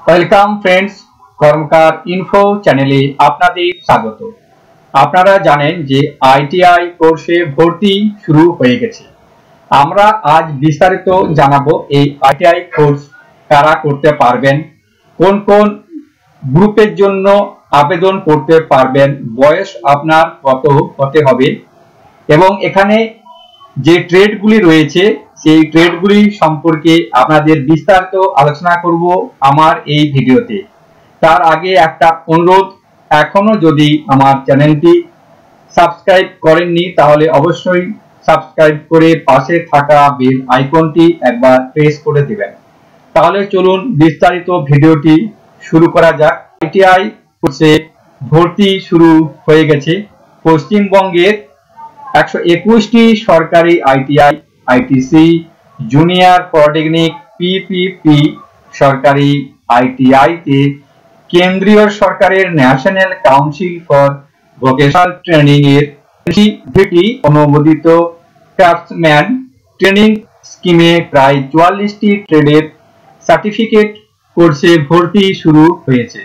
Welcome friends, কর্মকার info চ্যানেলে আপনাদের স্বাগত। আপনারা জানেন যে আইটিআই কোর্সে ভর্তি শুরু হয়ে গেছে। আমরা আজ বিস্তারিত জানাবো এই আইটিআই কোর্স কারা করতে পারবেন, কোন কোন গ্রুপের জন্য আবেদন করতে পারবেন, বয়স আপনার কত হতে হবে এবং এখানে যে ট্রেডগুলি রয়েছে সেই ট্রেডগুলি সম্পর্কে আপনাদের বিস্তারিত আলোচনা করব আমার এই ভিডিওতে। তার আগে একটা অনুরোধ, এখনো যদি আমার চ্যানেলটি সাবস্ক্রাইব করেননি তাহলে অবশ্যই সাবস্ক্রাইব করে পাশে থাকা বেল আইকনটি একবার প্রেস করে দিবেন। তাহলে চলুন বিস্তারিত ভিডিওটি শুরু করা যাক। আইটিআই কোর্সে ভর্তি শুরু হয়ে গেছে। পশ্চিমবঙ্গের 121টি সরকারি ITI, ITC, junior polytechnic, PPP সরকারি আইটিআইতে কেন্দ্রীয় সরকারের national council for vocational training এর ভিটি অনুমোদিত ক্রাফটসম্যান ট্রেনিং স্কিমে প্রায় 44টি ট্রেডের সার্টিফিকেট কোর্সে ভর্তি শুরু হয়েছে।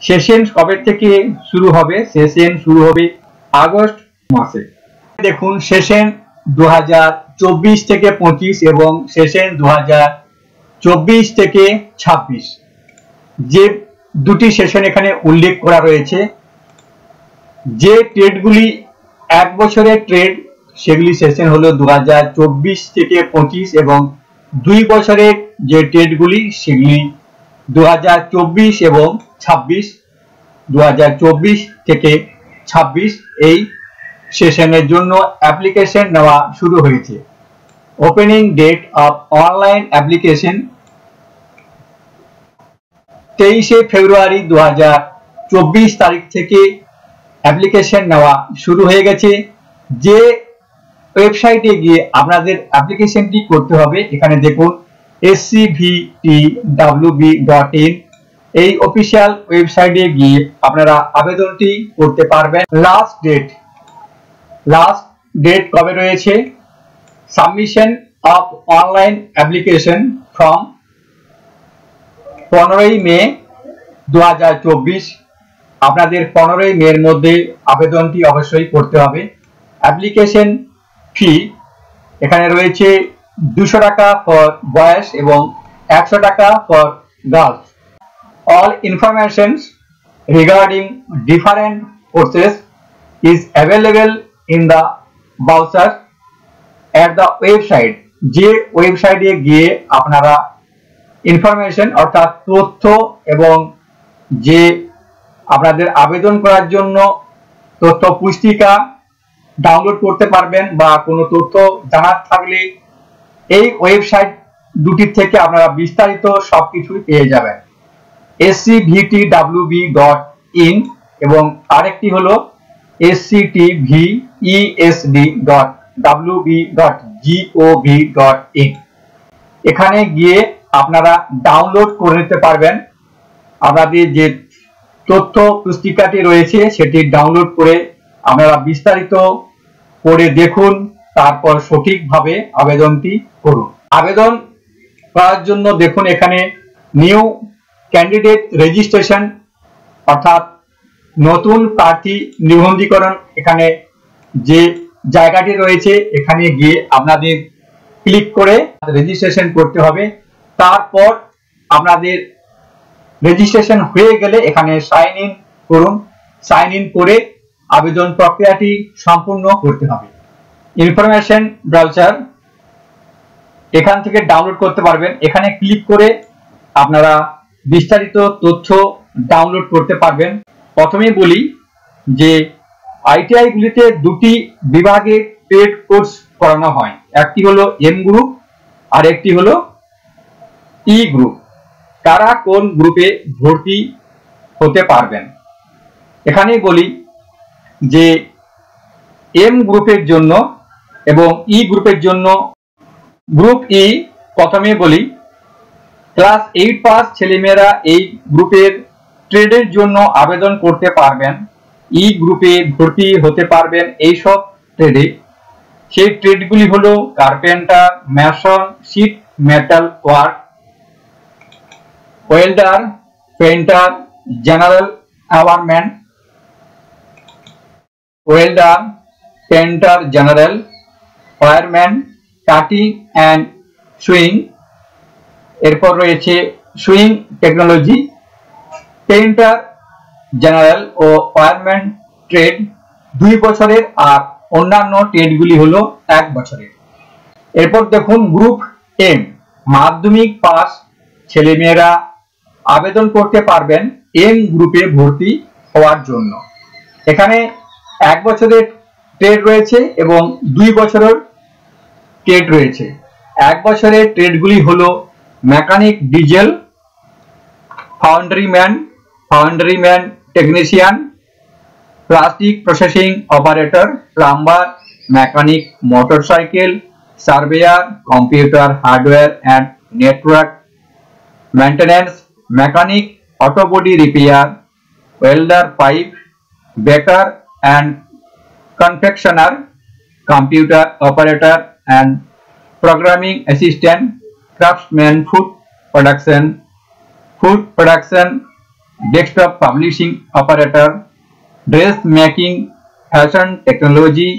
সেশন কবে থেকে শুরু হবে? সেশন শুরু হবে আগস্ট মাসে। দেখুন, সেশন 2024 থেকে 25 এবং সেশন 2024 থেকে 26, যে দুটি সেশন এখানে উল্লেখ করা রয়েছে। যে ট্রেডগুলি এক বছরের ট্রেড সেগুলি সেশন হলো 2024 থেকে 25 এবং 2 বছরের যে ট্রেডগুলি সেগুলি 2024 এবং 26, 2024 থেকে 26 এই সেশনের জন্য অ্যাপ্লিকেশন নেওয়া শুরু হয়েছে। Opening date of online application 23শে ফেব্রুয়ারি 2024 তারিখ থেকে অ্যাপ্লিকেশন নেওয়া শুরু হয়ে গেছে। যে ওয়েবসাইটে গিয়ে আপনাদের অ্যাপ্লিকেশনটি করতে হবে, এখানে দেখুন scvtwb.in, এই অফিসিয়াল ওয়েবসাইটে গিয়ে আপনারা আবেদনটি করতে পারবেন। লাস্ট ডেট কবে রয়েছে? Submission of online application from 15ই মে 2024। আপনাদের 15ই মের মধ্যে আবেদনটি অবশ্যই করতে হবে। অ্যাপ্লিকেশন ফি এখানে রয়েছে 200 টাকা ফর বয়েজ এবং 100 টাকা for girls. All information regarding different courses is available in the browser at the website। যে ওয়েবসাইটে গিয়ে আপনারা ইনফরমেশন অর্থাৎ তথ্য এবং যে আপনাদের আবেদন করার জন্য তথ্য পুস্তিকা ডাউনলোড করতে পারবেন বা কোনো তথ্য জানার থাকলে এই ওয়েবসাইট দুটির থেকে আপনারা বিস্তারিত সবকিছুই পেয়ে যাবেন। scvtwb.in এবং আরেকটি হলো sctvesd.wb.gov.in। এখানে গিয়ে আপনারা ডাউনলোড করে নিতে পারবেন। আপনাদের যে তথ্য পুস্তিকাটি রয়েছে সেটি ডাউনলোড করে আপনারা বিস্তারিত পড়ে দেখুন, তারপর সঠিকভাবে আবেদনটি করুন। আবেদন করার জন্য দেখুন এখানে নিউ ক্যান্ডিডেট রেজিস্ট্রেশন অর্থাৎ নতুন প্রার্থী নিবন্ধীকরণ, এখানে যে জায়গাটি রয়েছে এখানে গিয়ে আপনাদের ক্লিক করে রেজিস্ট্রেশন করতে হবে। তারপর আপনাদের রেজিস্ট্রেশন হয়ে গেলে এখানে সাইন ইন করুন। সাইন ইন করে আবেদন প্রক্রিয়াটি সম্পূর্ণ করতে হবে। ইনফরমেশন ব্রাউজার এখান থেকে ডাউনলোড করতে পারবেন। এখানে ক্লিক করে আপনারা বিস্তারিত তথ্য ডাউনলোড করতে পারবেন। প্রথমেই বলি যে আইটিআই গুলিতে দুটি বিভাগে ট্রেড কোর্স করানো হয়, একটি হলো এম গ্রুপ আর একটি হলো ই গ্রুপ। কারা কোন গ্রুপে ভর্তি হতে পারবেন এখানেই বলি যে এম গ্রুপের জন্য এবং ই গ্রুপের জন্য, গ্রুপ ই প্রথমে বলি ক্লাস 8 পাস ছেলেমেয়েরা এই গ্রুপের ট্রেডের জন্য আবেদন করতে পারবেন। ই গ্রুপে ভর্তি হতে পারবেন এইসব ট্রেডে। সেই ট্রেডগুলি হলো carpenter, mason, sheet metal work, welder, painter, general wireman, welder, painter general, wireman, cutting and sewing. এরপর রয়েছে সুইং টেকনোলজি। পেইন্টার জেনারেল ও ওয়্যারম্যান ট্রেড 2 বছরের আর অন্যান্য ট্রেডগুলি হলো 1 বছরের। এরপর দেখুন গ্রুপ এম, মাধ্যমিক পাস ছেলেমেয়েরা আবেদন করতে পারবেন এম গ্রুপে ভর্তি হওয়ার জন্য। এখানে 1 বছরের ট্রেড রয়েছে এবং 2 বছরের ট্রেড রয়েছে। 1 বছরের ট্রেডগুলি হলো mechanic diesel, foundryman technician, plastic processing operator, plumber, mechanic motorcycle, surveyor, computer hardware and network maintenance, mechanic auto body repair, welder pipe, baker and confectioner, computer operator and programming assistant, craftsman, food production, desktop publishing operator, dress making, fashion technology,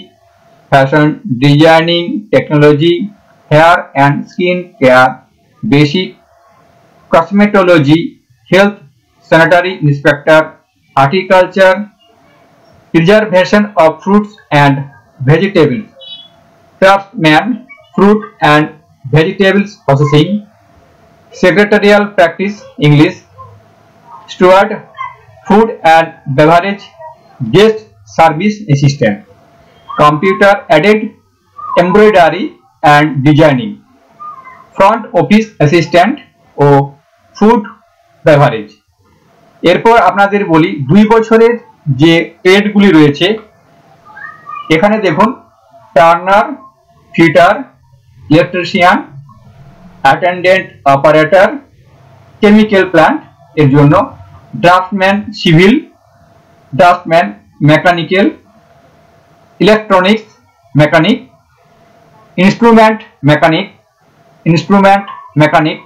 fashion designing technology, hair and skin care, basic cosmetology, health sanitary inspector, horticulture, preservation of fruits and vegetables, craftsman, fruit and vegetables processing, secretarial practice English, steward, food and beverage, guest service assistant, computer aided embroidery and designing, front office assistant O food beverage. এরপর আপনাদের বলি 2 বছরের যে ট্রেডগুলি রয়েছে। এখানে দেখুন turner, fitter, electrician, attendant operator, chemical plant এর জন্য, draughtsman civil, draughtsman mechanical, electronics mechanic, instrument mechanic,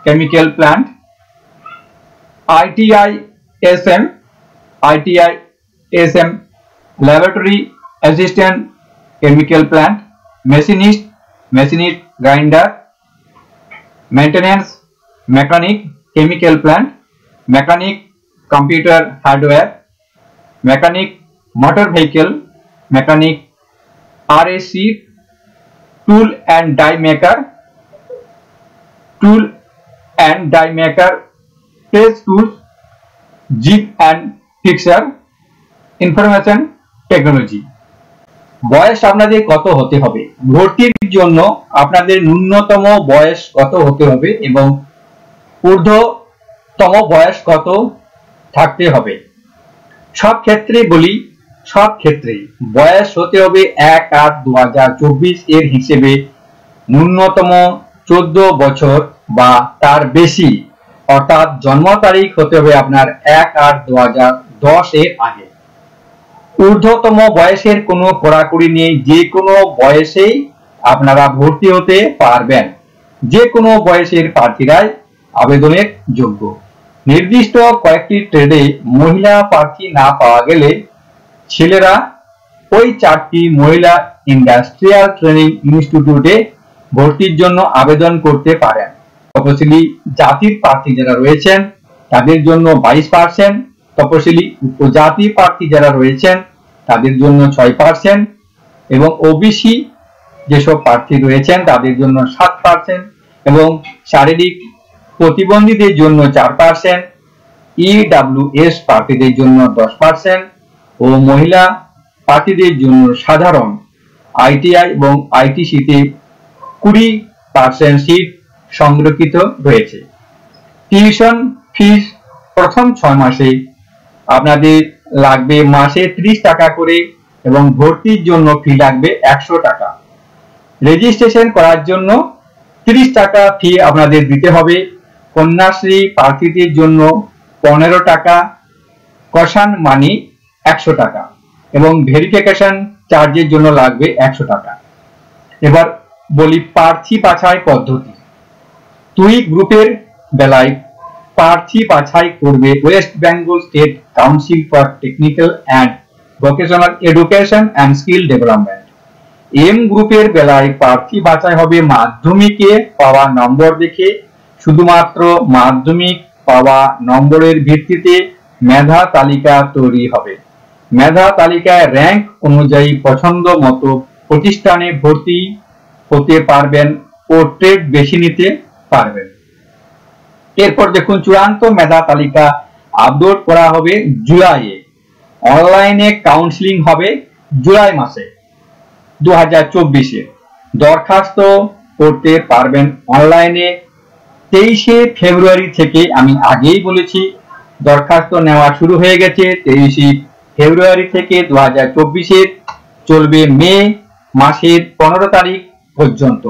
chemical plant, ITI SM laboratory assistant, chemical plant, machinist grinder, maintenance mechanic, chemical plant, mechanic computer hardware, mechanic motor vehicle, mechanic RAC, tool and die maker, press tools, jig and fixer, information technology. বয়স আপনাদের কত হতে হবে? ভর্তির জন্য আপনাদের ন্যূনতম বয়স কত হতে হবে এবং ঊর্ধ্বতম বয়স কত থাকতে হবে? সব ক্ষেত্রে বলি, সব ক্ষেত্রেই বয়স হতে হবে 1/8/2024 এর হিসেবে ন্যূনতম 14 বছর বা তার বেশি, অর্থাৎ জন্ম তারিখ হতে হবে আপনার 1/8/2010 এর আগে। ঊর্ধ্বতম বয়সের কোনো কড়াকড়ি নেই, যে কোনো বয়সেই আপনারা ভর্তি হতে পারবেন। যে কোনো বয়সের প্রার্থীরাই আবেদনের যোগ্য। নির্দিষ্ট কয়েকটি ট্রেডে মহিলা প্রার্থী না পাওয়া গেলে ছেলেরা ওই 4টি মহিলা ইন্ডাস্ট্রিয়াল ট্রেনিং ইনস্টিটিউটে ভর্তির জন্য আবেদন করতে পারেন। তপশিলি জাতির প্রার্থী যারা রয়েছেন তাদের জন্য 22%, তপশিলি উপজাতি প্রার্থী যারা রয়েছেন তাদের জন্য 6% এবং ওবিসি যেসব প্রার্থী রয়েছেন তাদের জন্য 7% এবং শারীরিক প্রতিবন্ধীদের জন্য 4%, EWS প্রার্থীদের জন্য 10% ও মহিলা প্রার্থীদের জন্য সাধারণ ITI এবং ITC তে 20% সিট সংরক্ষিত রয়েছে। টিউশন ফিস প্রথম 6 মাসে আপনাদের লাগবে মাসে 30 টাকা করে এবং ভর্তির জন্য ফি লাগবে 100 টাকা। রেজিস্ট্রেশন করার জন্য 30 টাকা ফি আপনাদের দিতে হবে। কন্যাশ্রী প্রার্থীদের জন্য 15 টাকা, কশান মানি 100 টাকা এবং ভেরিফিকেশন চার্জের জন্য লাগবে 100 টাকা। এবার বলি প্রার্থী বাছাই পদ্ধতি। TUI গ্রুপের বেলায় প্রার্থী বাছাই করবে West Bengal state council for technical and vocational education and skill development. M গ্রুপের বেলায় প্রার্থী বাছাই হবে মাধ্যমিকে পাওয়া নম্বর দেখে। শুধুমাত্র মাধ্যমিক পাওয়া নম্বরের ভিত্তিতে মেধা তালিকা তৈরি হবে। মেধা তালিকায় র্যাঙ্ক অনুযায়ী পছন্দ মতো প্রতিষ্ঠানে ভর্তি হতে পারবেন ও ট্রেড বেছে নিতে পারবেন। এরপর দেখুন, চূড়ান্ত মেধা তালিকা আপলোড করা হবে জুলাইয়ে। অনলাইনে কাউন্সিলিং হবে জুলাই মাসে 2024-এ। দরখাস্ত করতে পারবেন অনলাইনে 23শে ফেব্রুয়ারি থেকে। আমি আগেই বলেছি দরখাস্ত নেওয়া শুরু হয়ে গেছে 23শে ফেব্রুয়ারি থেকে 2024-এ, চলবে মে মাসের 15 তারিখ পর্যন্ত।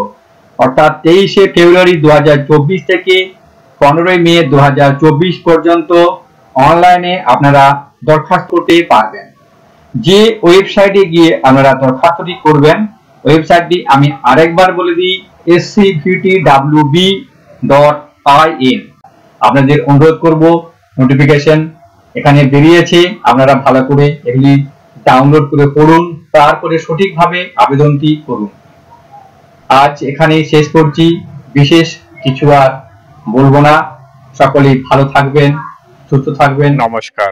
অর্থাৎ 23শে ফেব্রুয়ারি 2024 থেকে 15 মে 2024 পর্যন্ত অনলাইনে আপনারা দরখাস্ত করতে পারবেন। যে ওয়েবসাইটে গিয়ে আপনারা দরখাস্তটি করবেন, ওয়েবসাইটটি আমি আরেকবার বলে দিই, scvtwb.in। আপনাদের অনুরোধ করব, নোটিফিকেশন এখানে বেরিয়েছে, আপনারা ভালো করে এগুলি ডাউনলোড করে পড়ুন, তারপরে সঠিকভাবে আবেদনটি করুন। আজ এখানেই শেষ করছি, বিশেষ কিছু আর বলবো না। সকলেই ভালো থাকবেন, সুস্থ থাকবেন। নমস্কার।